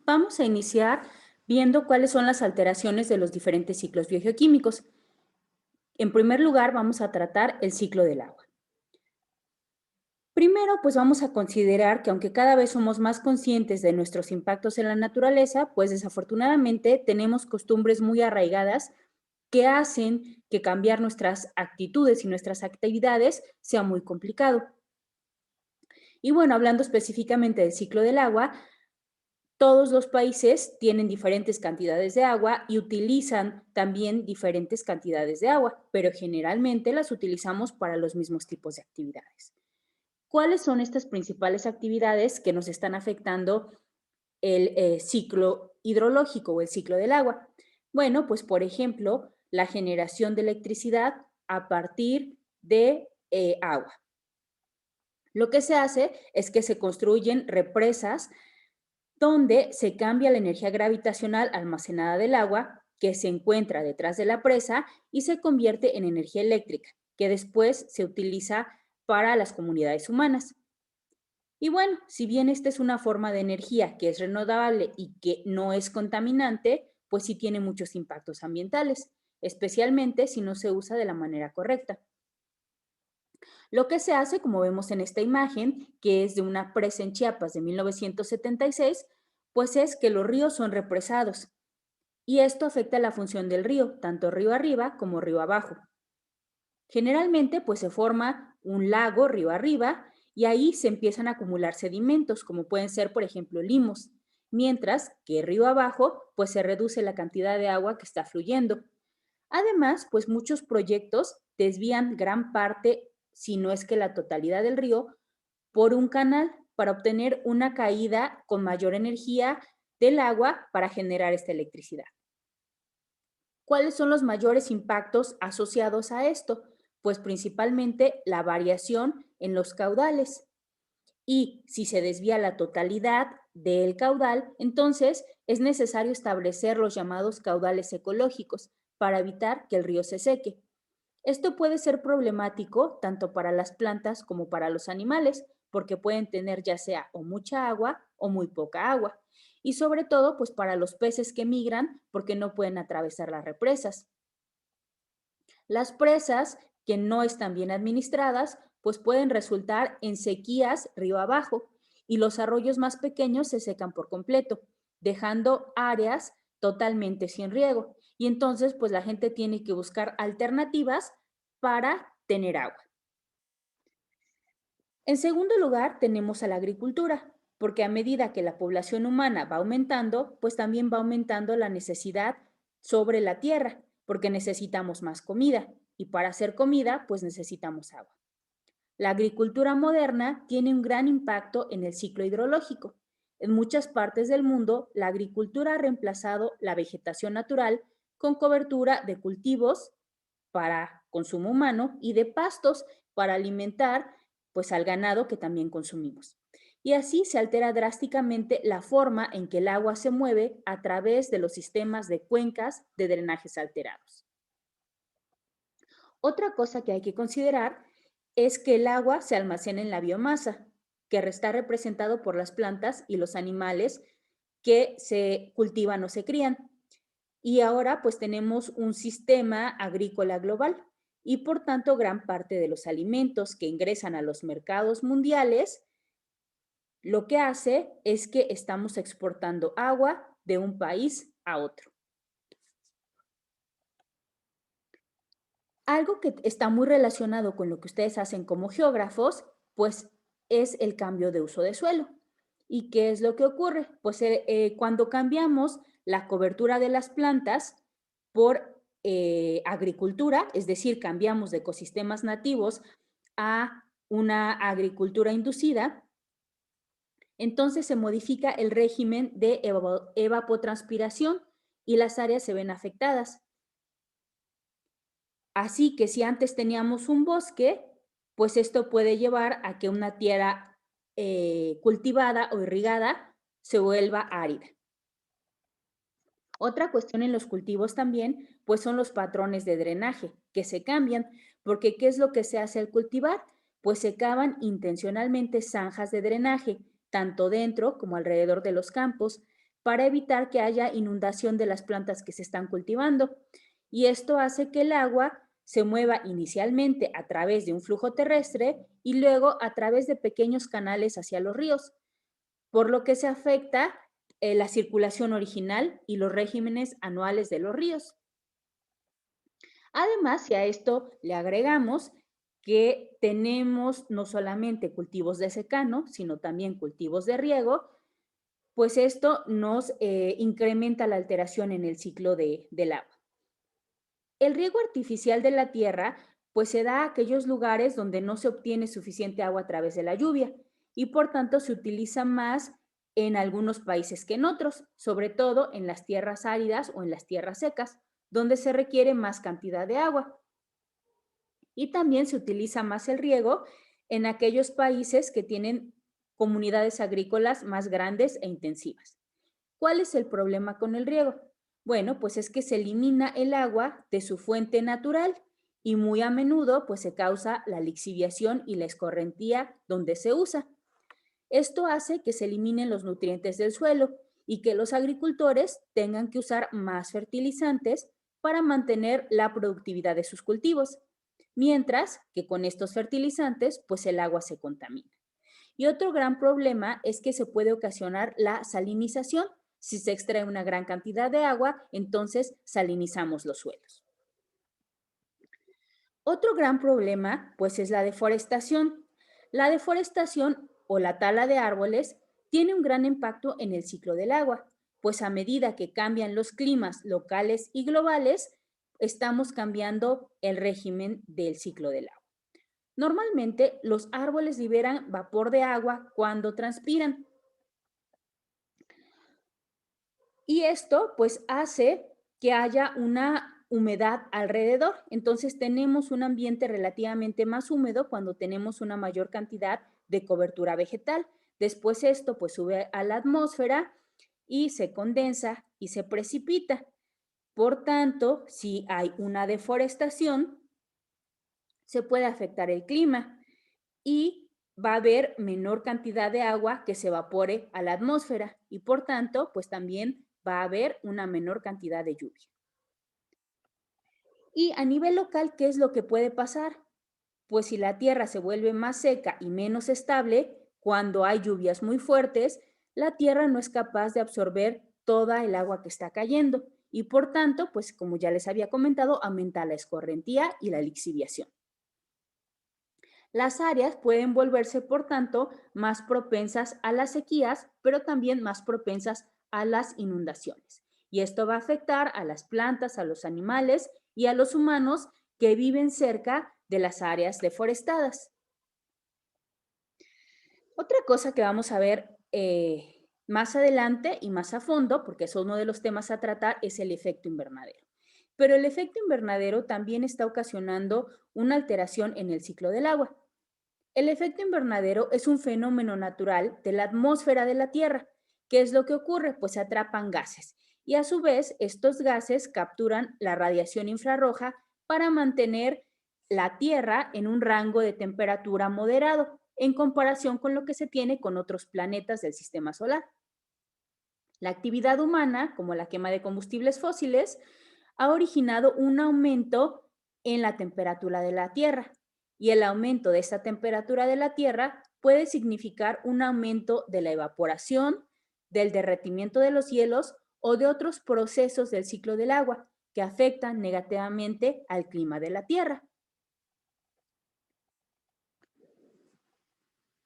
Vamos a iniciar viendo cuáles son las alteraciones de los diferentes ciclos biogeoquímicos. En primer lugar, vamos a tratar el ciclo del agua. Primero, pues vamos a considerar que aunque cada vez somos más conscientes de nuestros impactos en la naturaleza, pues desafortunadamente tenemos costumbres muy arraigadas que hacen que cambiar nuestras actitudes y nuestras actividades sea muy complicado. Y bueno, hablando específicamente del ciclo del agua, todos los países tienen diferentes cantidades de agua y utilizan también diferentes cantidades de agua, pero generalmente las utilizamos para los mismos tipos de actividades. ¿Cuáles son estas principales actividades que nos están afectando el ciclo hidrológico o el ciclo del agua? Bueno, pues por ejemplo, la generación de electricidad a partir de agua. Lo que se hace es que se construyen represas donde se cambia la energía gravitacional almacenada del agua que se encuentra detrás de la presa y se convierte en energía eléctrica, que después se utiliza para las comunidades humanas. Y bueno, si bien esta es una forma de energía que es renovable y que no es contaminante, pues sí tiene muchos impactos ambientales, especialmente si no se usa de la manera correcta. Lo que se hace, como vemos en esta imagen, que es de una presa en Chiapas de 1976, pues es que los ríos son represados y esto afecta la función del río, tanto río arriba como río abajo. Generalmente, pues se forma un lago río arriba y ahí se empiezan a acumular sedimentos, como pueden ser, por ejemplo, limos, mientras que río abajo, pues se reduce la cantidad de agua que está fluyendo. Además, pues muchos proyectos desvían gran parte, si no es que la totalidad del río, por un canal para obtener una caída con mayor energía del agua para generar esta electricidad. ¿Cuáles son los mayores impactos asociados a esto? Pues principalmente la variación en los caudales. Y si se desvía la totalidad del caudal, entonces es necesario establecer los llamados caudales ecológicos para evitar que el río se seque. Esto puede ser problemático tanto para las plantas como para los animales, porque pueden tener ya sea o mucha agua o muy poca agua. Y sobre todo, pues para los peces que migran, porque no pueden atravesar las represas. Las presas que no están bien administradas, pues pueden resultar en sequías río abajo y los arroyos más pequeños se secan por completo, dejando áreas totalmente sin riego. Y entonces, pues la gente tiene que buscar alternativas para tener agua. En segundo lugar, tenemos a la agricultura, porque a medida que la población humana va aumentando, pues también va aumentando la necesidad sobre la tierra, porque necesitamos más comida y para hacer comida, pues necesitamos agua. La agricultura moderna tiene un gran impacto en el ciclo hidrológico. En muchas partes del mundo, la agricultura ha reemplazado la vegetación natural con cobertura de cultivos para consumo humano y de pastos para alimentar pues al ganado que también consumimos. Y así se altera drásticamente la forma en que el agua se mueve a través de los sistemas de cuencas de drenajes alterados. Otra cosa que hay que considerar es que el agua se almacena en la biomasa, que está representado por las plantas y los animales que se cultivan o se crían. Y ahora pues tenemos un sistema agrícola global y por tanto gran parte de los alimentos que ingresan a los mercados mundiales lo que hace es que estamos exportando agua de un país a otro. Algo que está muy relacionado con lo que ustedes hacen como geógrafos, pues es el cambio de uso de suelo. ¿Y qué es lo que ocurre? Pues cuando cambiamos la cobertura de las plantas por agricultura, es decir, cambiamos de ecosistemas nativos a una agricultura inducida, entonces se modifica el régimen de evapotranspiración y las áreas se ven afectadas. Así que si antes teníamos un bosque, pues esto puede llevar a que una tierra cultivada o irrigada se vuelva árida. Otra cuestión en los cultivos también, pues son los patrones de drenaje que se cambian, porque ¿qué es lo que se hace al cultivar? Pues se cavan intencionalmente zanjas de drenaje, tanto dentro como alrededor de los campos, para evitar que haya inundación de las plantas que se están cultivando. Y esto hace que el agua se mueva inicialmente a través de un flujo terrestre y luego a través de pequeños canales hacia los ríos, por lo que se afecta la circulación original y los regímenes anuales de los ríos. Además, si a esto le agregamos que tenemos no solamente cultivos de secano, sino también cultivos de riego, pues esto nos incrementa la alteración en el ciclo del agua. El riego artificial de la tierra pues se da a aquellos lugares donde no se obtiene suficiente agua a través de la lluvia y por tanto se utiliza más en algunos países que en otros, sobre todo en las tierras áridas o en las tierras secas, donde se requiere más cantidad de agua. Y también se utiliza más el riego en aquellos países que tienen comunidades agrícolas más grandes e intensivas. ¿Cuál es el problema con el riego? Bueno, pues es que se elimina el agua de su fuente natural y muy a menudo pues se causa la lixiviación y la escorrentía donde se usa. Esto hace que se eliminen los nutrientes del suelo y que los agricultores tengan que usar más fertilizantes para mantener la productividad de sus cultivos, mientras que con estos fertilizantes pues el agua se contamina. Y otro gran problema es que se puede ocasionar la salinización. Si se extrae una gran cantidad de agua, entonces salinizamos los suelos. Otro gran problema, pues, es la deforestación. La deforestación o la tala de árboles tiene un gran impacto en el ciclo del agua, pues a medida que cambian los climas locales y globales, estamos cambiando el régimen del ciclo del agua. Normalmente, los árboles liberan vapor de agua cuando transpiran. Y esto pues hace que haya una humedad alrededor. Entonces tenemos un ambiente relativamente más húmedo cuando tenemos una mayor cantidad de cobertura vegetal. Después esto pues sube a la atmósfera y se condensa y se precipita. Por tanto, si hay una deforestación, se puede afectar el clima y va a haber menor cantidad de agua que se evapore a la atmósfera y por tanto, pues también va a haber una menor cantidad de lluvia. Y a nivel local, ¿qué es lo que puede pasar? Pues si la tierra se vuelve más seca y menos estable, cuando hay lluvias muy fuertes, la tierra no es capaz de absorber toda el agua que está cayendo y por tanto, pues como ya les había comentado, aumenta la escorrentía y la lixiviación. Las áreas pueden volverse, por tanto, más propensas a las sequías, pero también más propensas a las inundaciones. Y esto va a afectar a las plantas, a los animales y a los humanos que viven cerca de las áreas deforestadas. Otra cosa que vamos a ver más adelante y más a fondo, porque es uno de los temas a tratar, es el efecto invernadero. Pero el efecto invernadero también está ocasionando una alteración en el ciclo del agua. El efecto invernadero es un fenómeno natural de la atmósfera de la Tierra. ¿Qué es lo que ocurre? Pues se atrapan gases y a su vez estos gases capturan la radiación infrarroja para mantener la Tierra en un rango de temperatura moderado en comparación con lo que se tiene con otros planetas del sistema solar. La actividad humana, como la quema de combustibles fósiles, ha originado un aumento en la temperatura de la Tierra y el aumento de esta temperatura de la Tierra puede significar un aumento de la evaporación, del derretimiento de los hielos o de otros procesos del ciclo del agua que afectan negativamente al clima de la Tierra.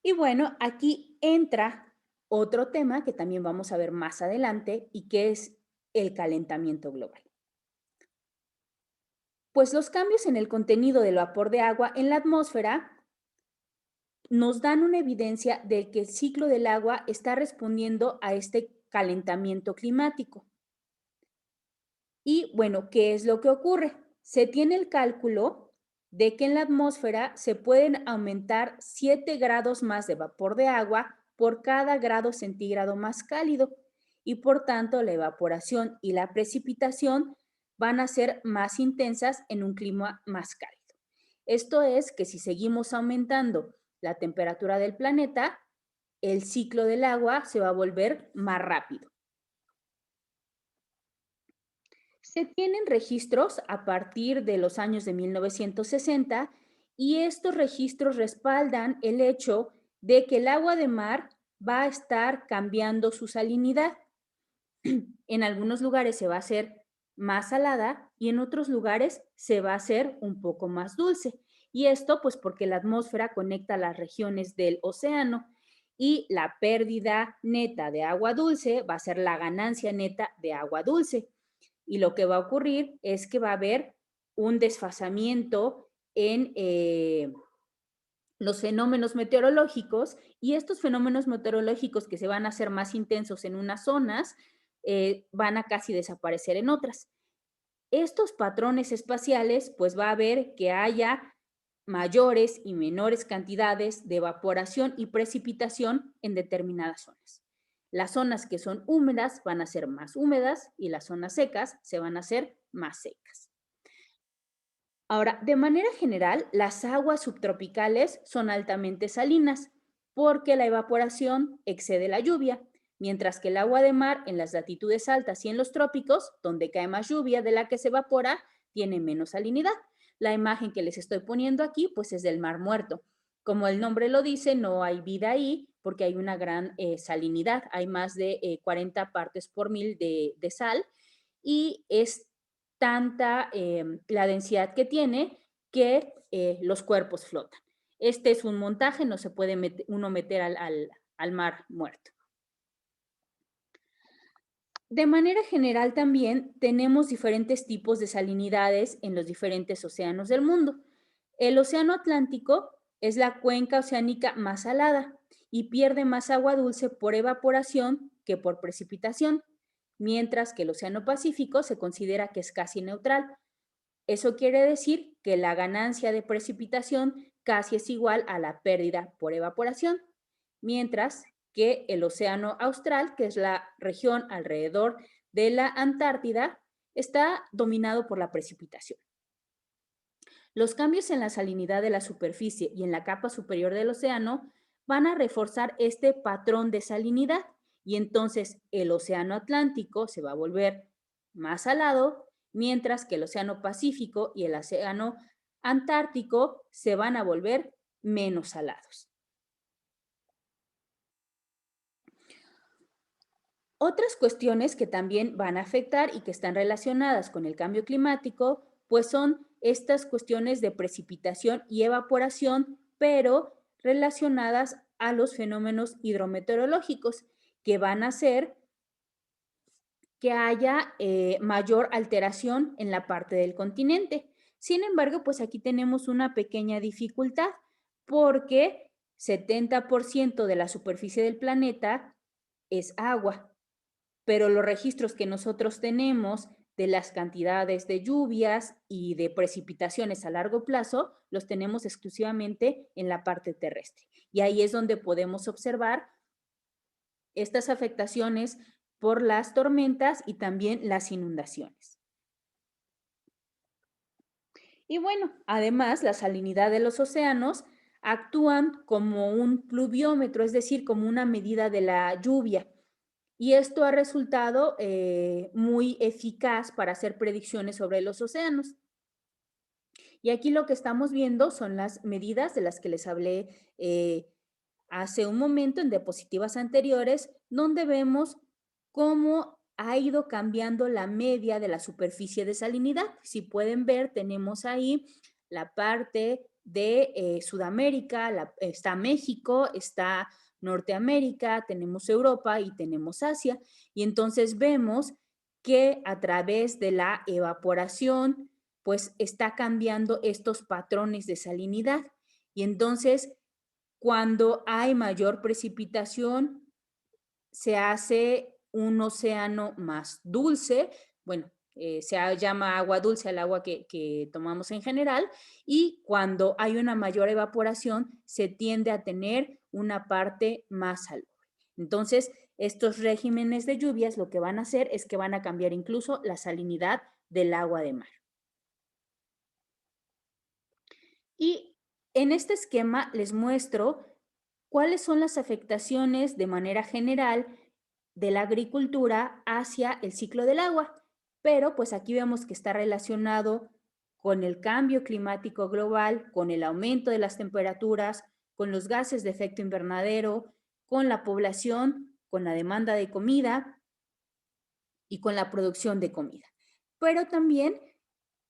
Y bueno, aquí entra otro tema que también vamos a ver más adelante y que es el calentamiento global. Pues los cambios en el contenido del vapor de agua en la atmósfera nos dan una evidencia de que el ciclo del agua está respondiendo a este calentamiento climático. Y bueno, ¿qué es lo que ocurre? Se tiene el cálculo de que en la atmósfera se pueden aumentar 7 grados más de vapor de agua por cada grado centígrado más cálido y por tanto la evaporación y la precipitación van a ser más intensas en un clima más cálido. Esto es que si seguimos aumentando la temperatura del planeta, el ciclo del agua se va a volver más rápido. Se tienen registros a partir de los años de 1960 y estos registros respaldan el hecho de que el agua de mar va a estar cambiando su salinidad. En algunos lugares se va a hacer más salada y en otros lugares se va a hacer un poco más dulce. Y esto pues porque la atmósfera conecta las regiones del océano y la pérdida neta de agua dulce va a ser la ganancia neta de agua dulce. Y lo que va a ocurrir es que va a haber un desfasamiento en los fenómenos meteorológicos y estos fenómenos meteorológicos que se van a hacer más intensos en unas zonas van a casi desaparecer en otras. Estos patrones espaciales, pues va a haber que haya mayores y menores cantidades de evaporación y precipitación en determinadas zonas. Las zonas que son húmedas van a ser más húmedas y las zonas secas se van a hacer más secas. Ahora, de manera general, las aguas subtropicales son altamente salinas porque la evaporación excede la lluvia, mientras que el agua de mar en las latitudes altas y en los trópicos, donde cae más lluvia de la que se evapora, tiene menos salinidad. La imagen que les estoy poniendo aquí, pues es del Mar Muerto. Como el nombre lo dice, no hay vida ahí porque hay una gran salinidad, hay más de 40 partes por mil de sal y es tanta la densidad que tiene que los cuerpos flotan. Este es un montaje, no se puede uno meter al mar muerto. De manera general también tenemos diferentes tipos de salinidades en los diferentes océanos del mundo. El océano Atlántico es la cuenca oceánica más salada y pierde más agua dulce por evaporación que por precipitación, mientras que el océano Pacífico se considera que es casi neutral. Eso quiere decir que la ganancia de precipitación casi es igual a la pérdida por evaporación, mientras que el océano austral, que es la región alrededor de la Antártida, está dominado por la precipitación. Los cambios en la salinidad de la superficie y en la capa superior del océano van a reforzar este patrón de salinidad y entonces el océano Atlántico se va a volver más salado, mientras que el océano Pacífico y el océano Antártico se van a volver menos salados. Otras cuestiones que también van a afectar y que están relacionadas con el cambio climático, pues son estas cuestiones de precipitación y evaporación, pero relacionadas a los fenómenos hidrometeorológicos, que van a hacer que haya mayor alteración en la parte del continente. Sin embargo, pues aquí tenemos una pequeña dificultad porque 70% de la superficie del planeta es agua, pero los registros que nosotros tenemos de las cantidades de lluvias y de precipitaciones a largo plazo los tenemos exclusivamente en la parte terrestre. Y ahí es donde podemos observar estas afectaciones por las tormentas y también las inundaciones. Y bueno, además, la salinidad de los océanos actúan como un pluviómetro, es decir, como una medida de la lluvia. Y esto ha resultado muy eficaz para hacer predicciones sobre los océanos. Y aquí lo que estamos viendo son las medidas de las que les hablé hace un momento en diapositivas anteriores, donde vemos cómo ha ido cambiando la media de la superficie de salinidad. Si pueden ver, tenemos ahí la parte de Sudamérica, está México, está Norteamérica, tenemos Europa y tenemos Asia. Y entonces vemos que a través de la evaporación, pues está cambiando estos patrones de salinidad. Y entonces, cuando hay mayor precipitación, se hace un océano más dulce, bueno, se llama agua dulce al agua que tomamos en general, y cuando hay una mayor evaporación, se tiende a tener una parte más salobre. Entonces, estos regímenes de lluvias lo que van a hacer es que van a cambiar incluso la salinidad del agua de mar. Y en este esquema les muestro cuáles son las afectaciones de manera general de la agricultura hacia el ciclo del agua. pero pues aquí vemos que está relacionado con el cambio climático global, con el aumento de las temperaturas, con los gases de efecto invernadero, con la población, con la demanda de comida y con la producción de comida. Pero también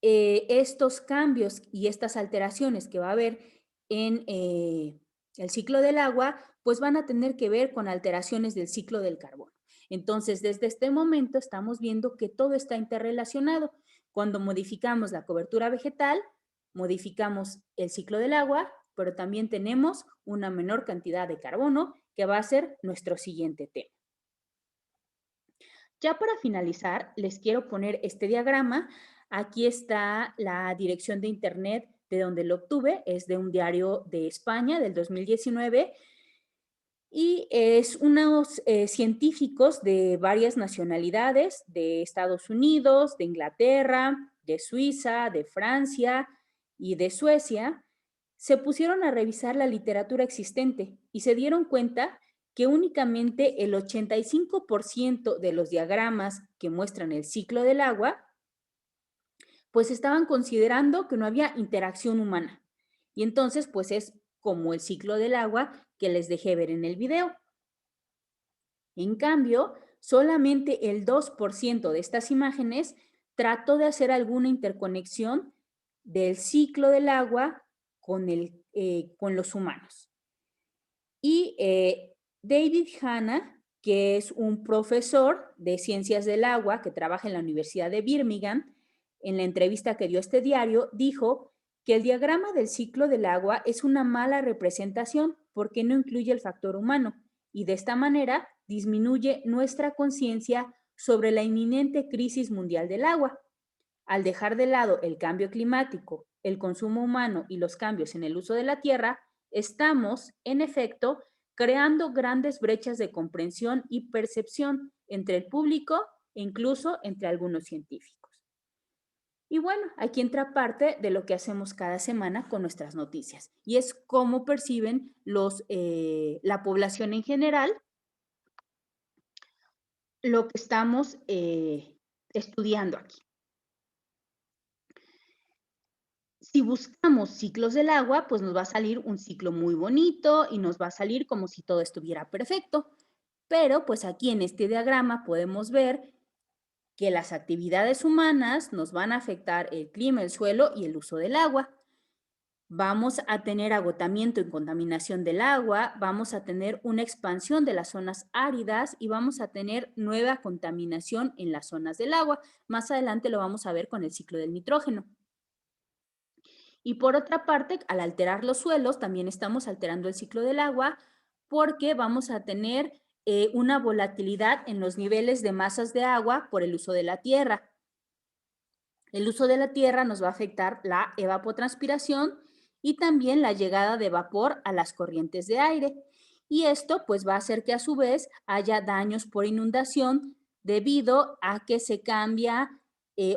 estos cambios y estas alteraciones que va a haber en el ciclo del agua, pues van a tener que ver con alteraciones del ciclo del carbono. Entonces, desde este momento estamos viendo que todo está interrelacionado. Cuando modificamos la cobertura vegetal, modificamos el ciclo del agua, pero también tenemos una menor cantidad de carbono, que va a ser nuestro siguiente tema. Ya para finalizar, les quiero poner este diagrama. Aquí está la dirección de internet de donde lo obtuve, es de un diario de España del 2019 y es unos científicos de varias nacionalidades, de Estados Unidos, de Inglaterra, de Suiza, de Francia y de Suecia, se pusieron a revisar la literatura existente y se dieron cuenta que únicamente el 85% de los diagramas que muestran el ciclo del agua, pues estaban considerando que no había interacción humana. Y entonces, pues es como el ciclo del agua que les dejé ver en el video. En cambio, solamente el 2% de estas imágenes trató de hacer alguna interconexión del ciclo del agua con los humanos. Y David Hanna, que es un profesor de ciencias del agua que trabaja en la Universidad de Birmingham, en la entrevista que dio a este diario, dijo que el diagrama del ciclo del agua es una mala representación porque no incluye el factor humano y de esta manera disminuye nuestra conciencia sobre la inminente crisis mundial del agua. Al dejar de lado el cambio climático, el consumo humano y los cambios en el uso de la tierra, estamos, en efecto, creando grandes brechas de comprensión y percepción entre el público e incluso entre algunos científicos. Y bueno, aquí entra parte de lo que hacemos cada semana con nuestras noticias y es cómo perciben la población en general lo que estamos estudiando aquí. Si buscamos ciclos del agua, pues nos va a salir un ciclo muy bonito y nos va a salir como si todo estuviera perfecto. Pero pues aquí en este diagrama podemos ver que las actividades humanas nos van a afectar el clima, el suelo y el uso del agua. Vamos a tener agotamiento y contaminación del agua, vamos a tener una expansión de las zonas áridas y vamos a tener nueva contaminación en las zonas del agua. Más adelante lo vamos a ver con el ciclo del nitrógeno. Y por otra parte, al alterar los suelos, también estamos alterando el ciclo del agua porque vamos a tener una volatilidad en los niveles de masas de agua por el uso de la tierra. El uso de la tierra nos va a afectar la evapotranspiración y también la llegada de vapor a las corrientes de aire. Y esto pues va a hacer que a su vez haya daños por inundación debido a que se cambia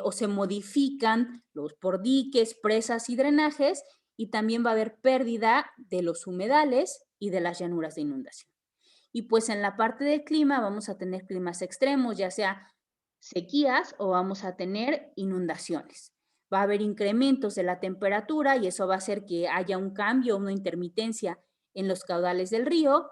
o se modifican los por diques, presas y drenajes y también va a haber pérdida de los humedales y de las llanuras de inundación. Y pues en la parte del clima vamos a tener climas extremos, ya sea sequías o vamos a tener inundaciones. Va a haber incrementos de la temperatura y eso va a hacer que haya un cambio, una intermitencia en los caudales del río.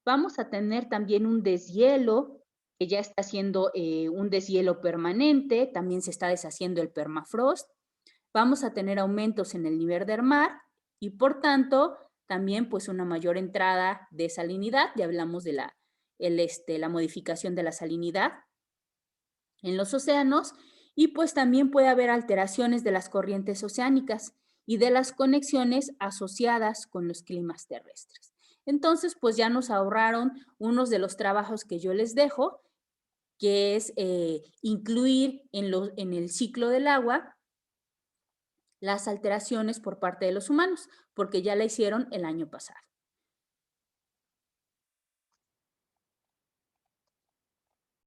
Vamos a tener también un deshielo, que ya está siendo un deshielo permanente, también se está deshaciendo el permafrost. Vamos a tener aumentos en el nivel del mar y por tanto también pues una mayor entrada de salinidad, ya hablamos de la modificación de la salinidad en los océanos y pues también puede haber alteraciones de las corrientes oceánicas y de las conexiones asociadas con los climas terrestres. Entonces, pues ya nos ahorraron unos de los trabajos que yo les dejo, que es incluir en el ciclo del agua las alteraciones por parte de los humanos, porque ya la hicieron el año pasado.